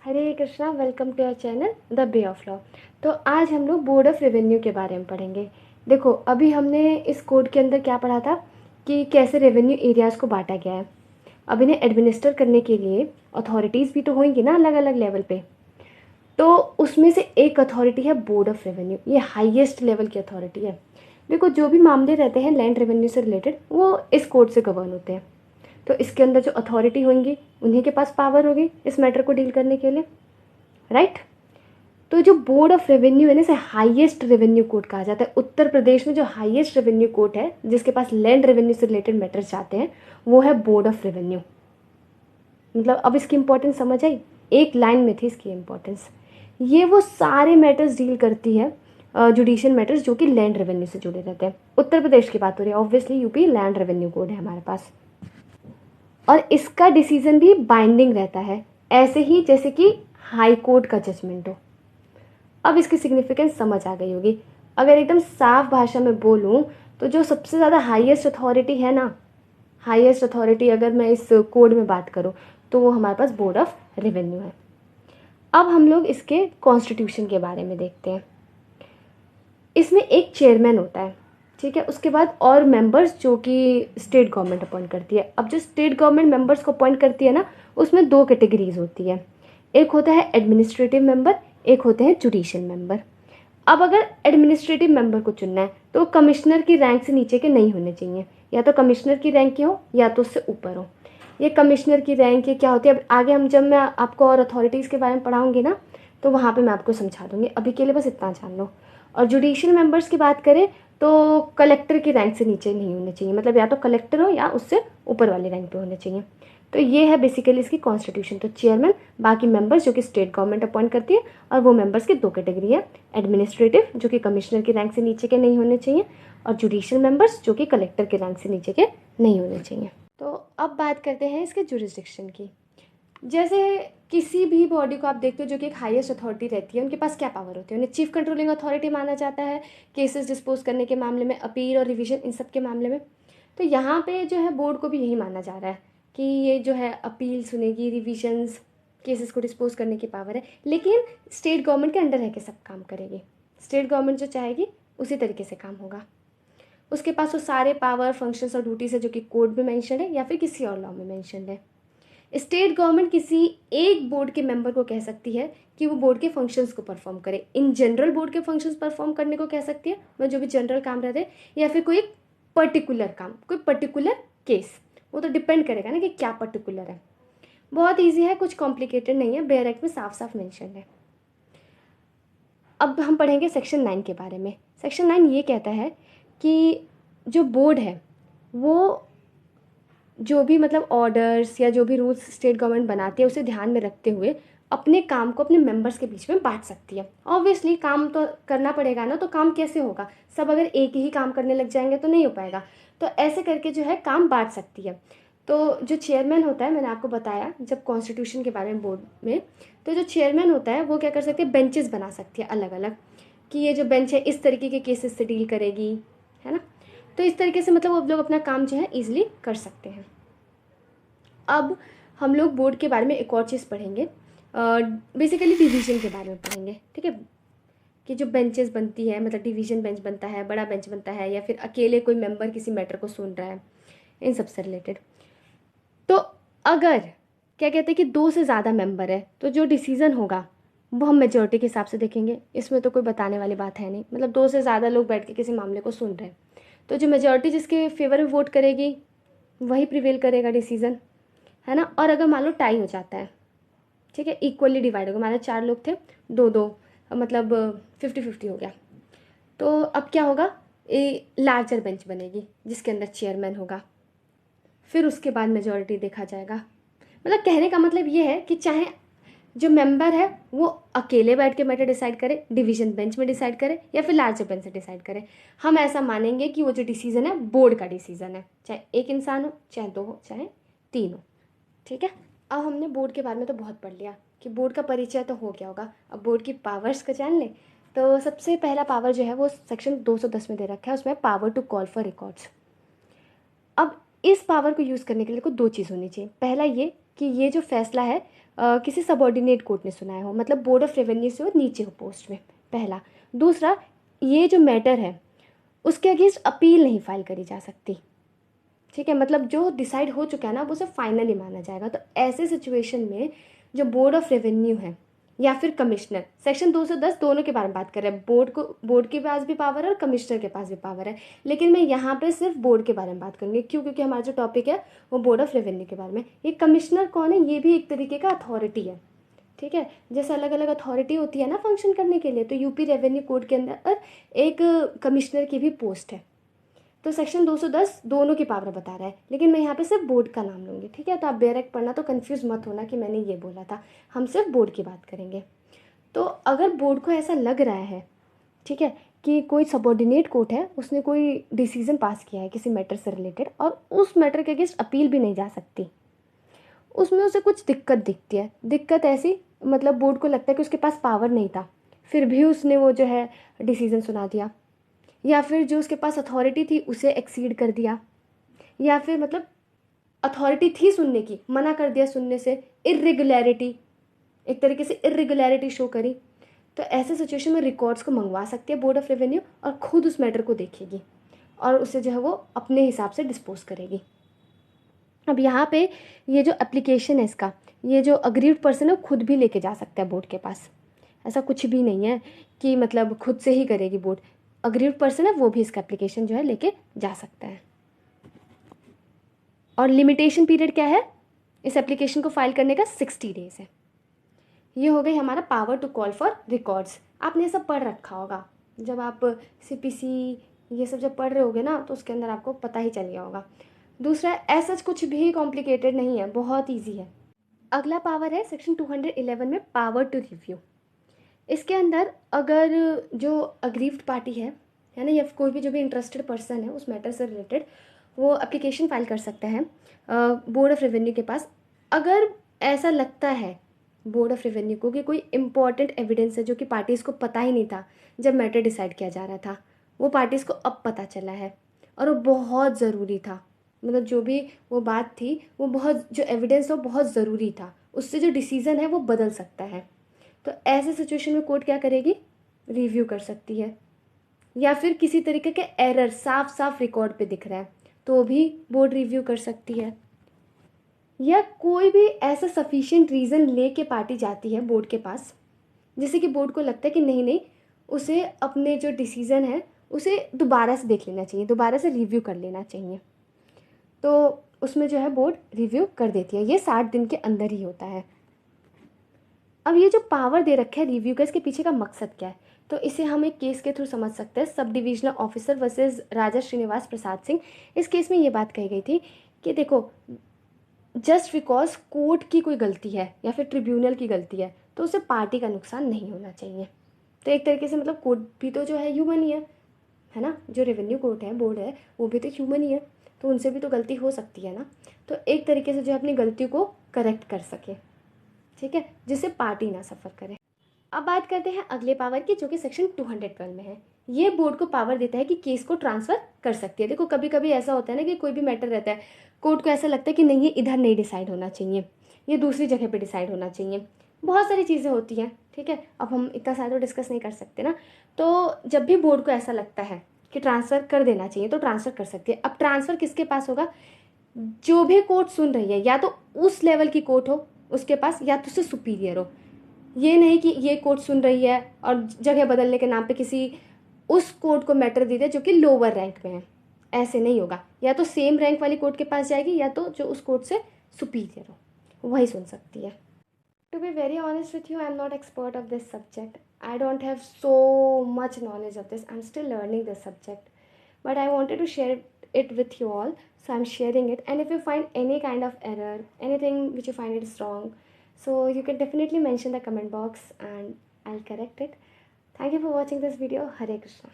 Hare Krishna, welcome to our channel the bay of law. तो आज हम लोग बोर्ड ऑफ रेवेन्यू के बारे में पढ़ेंगे। देखो, अभी हमने इस कोड के अंदर क्या पढ़ा था कि कैसे रेवेन्यू एरियाज़ को बांटा गया है। अब इन्हें एडमिनिस्टर करने के लिए अथॉरिटीज़ भी तो होंगी ना, अलग अलग लेवल पे। तो उसमें से एक अथॉरिटी है बोर्ड ऑफ रेवेन्यू। ये हाईएस्ट लेवल की अथॉरिटी है। देखो, जो भी मामले रहते हैं लैंड रेवेन्यू से रिलेटेड, वो इस कोड से गवर्न होते हैं। तो इसके अंदर जो अथॉरिटी होंगी उन्हीं के पास पावर होगी इस मैटर को डील करने के लिए, राइट। तो जो बोर्ड ऑफ रेवेन्यू है ना, इसे हाईएस्ट रेवेन्यू कोर्ट कहा जाता है। उत्तर प्रदेश में जो हाईएस्ट रेवेन्यू कोर्ट है, जिसके पास लैंड रेवेन्यू से रिलेटेड मैटर्स जाते हैं, वो है बोर्ड ऑफ रेवेन्यू। मतलब अब इसकी इंपॉर्टेंस समझ आई, एक लाइन में थी इसकी इंपॉर्टेंस। ये वो सारे मैटर्स डील करती है, जुडिशियल मैटर्स जो कि लैंड रेवेन्यू से जुड़े रहते हैं। उत्तर प्रदेश की बात हो रही है, obviously UP land revenue code है हमारे पास, और इसका डिसीजन भी बाइंडिंग रहता है, ऐसे ही जैसे कि हाई कोर्ट का जजमेंट हो। अब इसकी सिग्निफिकेंस समझ आ गई होगी। अगर एकदम साफ भाषा में बोलूँ तो जो सबसे ज़्यादा हाईएस्ट अथॉरिटी है ना, हाईएस्ट अथॉरिटी अगर मैं इस कोड में बात करूँ तो वो हमारे पास बोर्ड ऑफ रेवेन्यू है। अब हम लोग इसके कॉन्स्टिट्यूशन के बारे में देखते हैं। इसमें एक चेयरमैन होता है, ठीक है। उसके बाद और मेंबर्स जो कि स्टेट गवर्नमेंट अपॉइंट करती है। अब जो स्टेट गवर्नमेंट मेंबर्स को अपॉइंट करती है ना, उसमें दो कैटेगरीज होती है। एक होता है एडमिनिस्ट्रेटिव मेंबर, एक होते हैं जुडिशियल मेंबर। अब अगर एडमिनिस्ट्रेटिव मेंबर को चुनना है तो कमिश्नर की रैंक से नीचे के नहीं होने चाहिए, या तो कमिश्नर की रैंक की हो या तो उससे ऊपर हो। ये कमिश्नर की रैंक ये क्या होती है, अब आगे हम जब मैं आपको और अथॉरिटीज़ के बारे में पढ़ाऊंगी ना, तो वहाँ पे मैं आपको समझा दूंगी। अभी के लिए बस इतना जान लो। और जुडिशियल मेंबर्स की बात करें तो कलेक्टर की रैंक से नीचे नहीं होने चाहिए, मतलब या तो कलेक्टर हो या उससे ऊपर वाले रैंक पे होने चाहिए। तो ये है बेसिकली इसकी कॉन्स्टिट्यूशन। तो चेयरमैन, बाकी मेंबर्स जो कि स्टेट गवर्नमेंट अपॉइंट करती है, और वो मेंबर्स की दो कैटेगरी है, एडमिनिस्ट्रेटिव जो कि कमिश्नर की रैंक से नीचे के नहीं होने चाहिए, और जुडिशियल मेंबर्स जो कि कलेक्टर के रैंक से नीचे के नहीं होने चाहिए। तो अब बात करते हैं इसके जुरिस्डिक्शन की। जैसे किसी भी बॉडी को आप देखते हो जो कि एक हाईएस्ट अथॉरिटी रहती है, उनके पास क्या पावर होती है? उन्हें चीफ कंट्रोलिंग अथॉरिटी माना जाता है केसेस डिस्पोज करने के मामले में, अपील और रिवीजन इन सब के मामले में। तो यहाँ पे जो है बोर्ड को भी यही माना जा रहा है कि ये जो है अपील सुनेगी, रिविजन्स, केसेस को डिस्पोज करने की पावर है, लेकिन स्टेट गवर्नमेंट के अंडर रह के सब काम करेगी। स्टेट गवर्नमेंट जो चाहेगी उसी तरीके से काम होगा। उसके पास वो सारे पावर, फंक्शंस और ड्यूटीज है जो कि कोड में मेंशन है या फिर किसी और लॉ में मेंशन है। स्टेट गवर्नमेंट किसी एक बोर्ड के मेंबर को कह सकती है कि वो बोर्ड के फंक्शंस को परफॉर्म करे। इन जनरल बोर्ड के फंक्शंस परफॉर्म करने को कह सकती है, मतलब जो भी जनरल काम रहते हैं, या फिर कोई पर्टिकुलर काम, कोई पर्टिकुलर केस। वो तो डिपेंड करेगा ना कि क्या पर्टिकुलर है। बहुत ईजी है, कुछ कॉम्प्लिकेटेड नहीं है, बेयर एक्ट में साफ साफ मेंशन है। अब हम पढ़ेंगे सेक्शन 9 के बारे में। सेक्शन 9 ये कहता है कि जो बोर्ड है वो जो भी मतलब ऑर्डर्स या जो भी रूल्स स्टेट गवर्नमेंट बनाती है उसे ध्यान में रखते हुए अपने काम को अपने मेंबर्स के बीच में बांट सकती है। ऑब्वियसली काम तो करना पड़ेगा ना, तो काम कैसे होगा? सब अगर एक ही काम करने लग जाएंगे तो नहीं हो पाएगा। तो ऐसे करके जो है काम बांट सकती है। तो जो चेयरमैन होता है, मैंने आपको बताया जब कॉन्स्टिट्यूशन के बारे में बोर्ड में, तो जो चेयरमैन होता है वो क्या कर सकती है, बेंचेस बना सकती है अलग अलग, कि ये जो बेंच है इस तरीके के केसेस से डील करेगी, है ना। तो इस तरीके से मतलब वो लोग अपना काम जो है ईजिली कर सकते हैं। अब हम लोग बोर्ड के बारे में एक और चीज़ पढ़ेंगे, बेसिकली डिवीजन के बारे में पढ़ेंगे, ठीक है। कि जो बेंचेस बनती है, मतलब डिवीजन बेंच बनता है, बड़ा बेंच बनता है, या फिर अकेले कोई मेंबर किसी मैटर को सुन रहा है, इन सब से रिलेटेड। तो अगर क्या कहते हैं कि दो से ज़्यादा मेंबर है तो जो डिसीज़न होगा वो हम मेजोरिटी के हिसाब से देखेंगे। इसमें तो कोई बताने वाली बात है नहीं, मतलब दो से ज़्यादा लोग बैठ के किसी मामले को सुन रहे हैं, तो जो मेजोरिटी जिसके फेवर में वोट करेगी वही प्रिवेल करेगा डिसीज़न, है ना। और अगर मान लो टाई हो जाता है, ठीक है, इक्वली डिवाइड होगा, मान लो 4 लोग थे, दो दो, मतलब 50-50 हो गया, तो अब क्या होगा, ए लार्जर बेंच बनेगी जिसके अंदर चेयरमैन होगा। फिर उसके बाद मेजोरिटी देखा जाएगा। मतलब कहने का मतलब ये है कि चाहे जो मेंबर है वो अकेले बैठ के मैटर डिसाइड करे, डिवीजन बेंच में डिसाइड करे, या फिर लार्जर बेंच से डिसाइड करे, हम ऐसा मानेंगे कि वो जो डिसीजन है बोर्ड का डिसीजन है, चाहे एक इंसान हो, चाहे दो हो, चाहे तीन हो, ठीक है। अब हमने बोर्ड के बारे में तो बहुत पढ़ लिया कि बोर्ड का परिचय तो हो गया होगा। अब बोर्ड की पावर्स का जान ले। तो सबसे पहला पावर जो है वो सेक्शन 210 में दे रखा है, उसमें power to call for records. अब इस पावर को यूज़ करने के लिए को दो चीज़ होनी चाहिए। पहला ये कि ये जो फैसला है किसी सबॉर्डिनेट कोर्ट ने सुनाया हो, मतलब बोर्ड ऑफ रेवेन्यू से वो नीचे हो पोस्ट में, पहला। दूसरा, ये जो मैटर है उसके अगेंस्ट अपील नहीं फाइल करी जा सकती, ठीक है, मतलब जो डिसाइड हो चुका है ना वो उसे फाइनली माना जाएगा। तो ऐसे सिचुएशन में जो बोर्ड ऑफ रेवेन्यू है या फिर कमिश्नर, सेक्शन 210 दोनों के बारे में बात कर रहे हैं, बोर्ड के पास भी पावर है और कमिश्नर के पास भी पावर है, लेकिन मैं यहाँ पे सिर्फ बोर्ड के बारे में बात करूँगी। क्यों? क्योंकि हमारा जो टॉपिक है वो बोर्ड ऑफ रेवेन्यू के बारे में। ये कमिश्नर कौन है? ये भी एक तरीके का अथॉरिटी है, ठीक है, जैसे अलग अलग अथॉरिटी होती है ना फंक्शन करने के लिए, तो यूपी रेवेन्यू कोड के अंदर एक कमिश्नर की भी पोस्ट है। तो सेक्शन 210 दोनों की पावर बता रहा है, लेकिन मैं यहाँ पे सिर्फ बोर्ड का नाम लूँगी, ठीक है। तो आप बेरेक्ट पढ़ना, तो कंफ्यूज मत होना कि मैंने ये बोला था, हम सिर्फ बोर्ड की बात करेंगे। तो अगर बोर्ड को ऐसा लग रहा है, ठीक है, कि कोई सबॉर्डिनेट कोर्ट है, उसने कोई डिसीजन पास किया है किसी मैटर से रिलेटेड और उस मैटर के अगेंस्ट अपील भी नहीं जा सकती, उसमें उसे कुछ दिक्कत दिखती है। दिक्कत ऐसी, मतलब बोर्ड को लगता है कि उसके पास पावर नहीं था, फिर भी उसने वो जो है डिसीजन सुना दिया, या फिर जो उसके पास अथॉरिटी थी उसे एक्सीड कर दिया, या फिर मतलब अथॉरिटी थी सुनने की, मना कर दिया सुनने से, इर्रेगुलरिटी, एक तरीके से इर्रेगुलरिटी शो करी। तो ऐसे सिचुएशन में रिकॉर्ड्स को मंगवा सकती है बोर्ड ऑफ रेवेन्यू और खुद उस मैटर को देखेगी और उसे जो है वो अपने हिसाब से डिस्पोज करेगी। अब यहाँ पे ये जो एप्लीकेशन है इसका, ये जो अग्रीव्ड पर्सन है खुद भी लेके जा सकता है बोर्ड के पास, ऐसा कुछ भी नहीं है कि मतलब खुद से ही करेगी बोर्ड। अग्रीव्ड पर्सन है वो भी इसका एप्लीकेशन जो है लेके जा सकता है। और लिमिटेशन पीरियड क्या है इस एप्लीकेशन को फाइल करने का? 60 डेज है। ये हो गई हमारा power to call for records. आपने ये सब पढ़ रखा होगा, जब आप सीपीसी ये सब जब पढ़ रहे होगे ना तो उसके अंदर आपको पता ही चल गया होगा। दूसरा, ऐसा कुछ भी कॉम्प्लिकेटेड नहीं है, बहुत ईजी है। अगला पावर है सेक्शन 211 में पावर टू रिव्यू। इसके अंदर अगर जो अग्रीव्ड पार्टी है ना, या कोई भी जो भी इंटरेस्टेड पर्सन है उस मैटर से रिलेटेड, वो एप्लीकेशन फाइल कर सकता है बोर्ड ऑफ रेवेन्यू के पास। अगर ऐसा लगता है बोर्ड ऑफ रेवेन्यू को कि कोई इम्पॉर्टेंट एविडेंस है जो कि पार्टीज़ को पता ही नहीं था जब मैटर डिसाइड किया जा रहा था, वो पार्टीज़ को अब पता चला है और वो बहुत ज़रूरी था, मतलब जो भी वो बात थी वो बहुत, जो एविडेंस था वो बहुत ज़रूरी था, उससे जो डिसीज़न है वो बदल सकता है। तो ऐसे सिचुएशन में कोर्ट क्या करेगी? रिव्यू कर सकती है। या फिर किसी तरीके के एरर साफ साफ रिकॉर्ड पे दिख रहा है तो भी बोर्ड रिव्यू कर सकती है। या कोई भी ऐसा सफिशिएंट रीज़न लेके पार्टी जाती है बोर्ड के पास, जैसे कि बोर्ड को लगता है कि नहीं नहीं, उसे अपने जो डिसीज़न है उसे दोबारा से देख लेना चाहिए, दोबारा से रिव्यू कर लेना चाहिए, तो उसमें जो है बोर्ड रिव्यू कर देती है। ये 60 दिन के अंदर ही होता है। अब ये जो पावर दे रखा है रिव्यू का, इसके पीछे का मकसद क्या है? तो इसे हम एक केस के थ्रू समझ सकते हैं, सब डिविजनल ऑफिसर वर्सेस राजा श्रीनिवास प्रसाद सिंह। इस केस में ये बात कही गई थी कि देखो, जस्ट बिकॉज कोर्ट की कोई गलती है या फिर ट्रिब्यूनल की गलती है तो उसे पार्टी का नुकसान नहीं होना चाहिए। तो एक तरीके से मतलब कोर्ट भी तो जो है ह्यूमन ही है ना, जो रेवेन्यू कोर्ट है, बोर्ड है, वो भी तो ह्यूमन ही है, तो उनसे भी तो गलती हो सकती है ना। तो एक तरीके से जो है अपनी गलती को करेक्ट कर सके, ठीक है, जिससे पार्टी ना सफ़र करे। अब बात करते हैं अगले पावर की, जो कि सेक्शन 212 में है। ये बोर्ड को पावर देता है कि केस को ट्रांसफ़र कर सकती है। देखो कभी कभी ऐसा होता है ना कि कोई भी मैटर रहता है, कोर्ट को ऐसा लगता है कि नहीं ये इधर नहीं डिसाइड होना चाहिए, ये दूसरी जगह पे डिसाइड होना चाहिए, बहुत सारी चीज़ें होती हैं, ठीक है, अब हम इतना सारा तो डिस्कस नहीं कर सकते ना। तो जब भी बोर्ड को ऐसा लगता है कि ट्रांसफ़र कर देना चाहिए तो ट्रांसफ़र कर सकती है। अब ट्रांसफ़र किसके पास होगा? जो भी कोर्ट सुन रही है, या तो उस लेवल की कोर्ट हो उसके पास, या तो उससे सुपीरियर हो। ये नहीं कि ये कोर्ट सुन रही है और जगह बदलने के नाम पे किसी उस कोर्ट को मैटर दे दे जो कि लोअर रैंक में है, ऐसे नहीं होगा। या तो सेम रैंक वाली कोर्ट के पास जाएगी या तो जो उस कोर्ट से सुपीरियर हो वही सुन सकती है। To be very honest with you, I am not expert of this subject, I don't have so much knowledge of this, I'm still learning this subject, but I wanted to share it with you all, so I'm sharing it. And if you find any kind of error, anything which you find it is wrong, so you can definitely mention the comment box and I'll correct it. Thank you for watching this video. Hare Krishna.